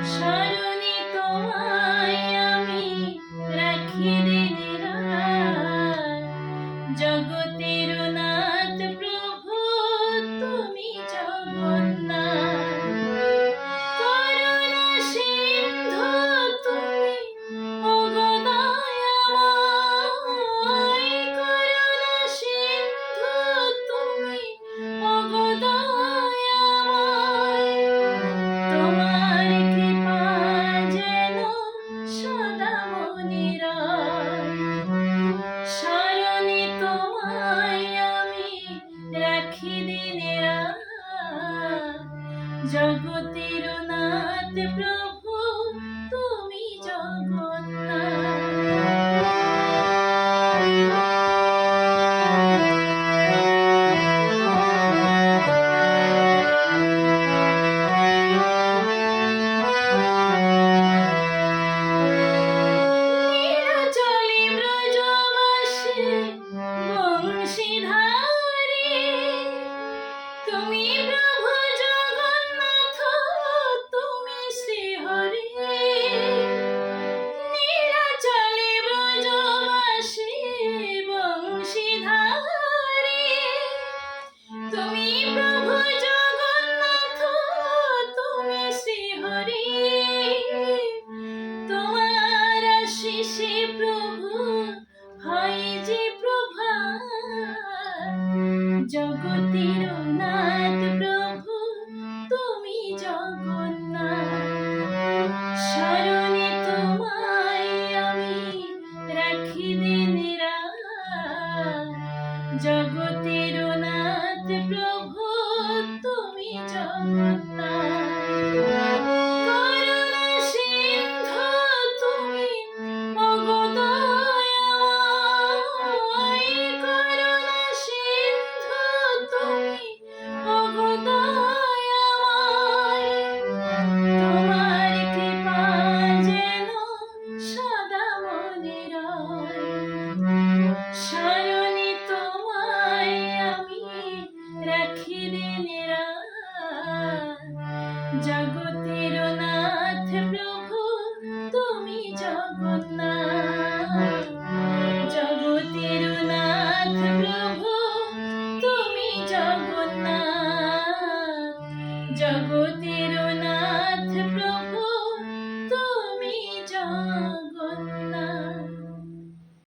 স্মরণে তোমায় আমি রাখি দিন-রাত। জগতের নাথ প্রভু তুমি জগন্নাথ। করুণা সিন্ধু তুমি ওগো দয়াময়। করুণা সিন্ধু তুমি ওগো দয়াময়। তোমার কৃপা যেন সদা মনে রয়। স্মরণে তোমায় আমি রাখি দিন-রাত। জগতের নাথ প্রভু তুমি নীলাচলে ব্রজবাসী বংশীধারী। তুমি প্রভু জগন্নাথ, তুমি শ্রীহরি। নীলাচলে ব্রজবাসী বংশীধারী। তুমি প্রভু জগন্নাথ, তুমি শ্রীহরি। তোমার আশিসে প্রভু হয় যে প্রভাত। জগতের নাথ প্রভু তুমি জগন্নাথ। স্মরণে তোমায় আমি রাখি দিন-রাত। জগতের নাথ প্রভু তুমি জগন্নাথ। করুণা সিন্ধু তুমি ওগো দয়াময়। করুণা সিন্ধু তুমি ওগো দয়াময়। তোমার কৃপা যেন সদা মনে রয়। স্মরণে তোমায় আমি রাখি দিন-রাত।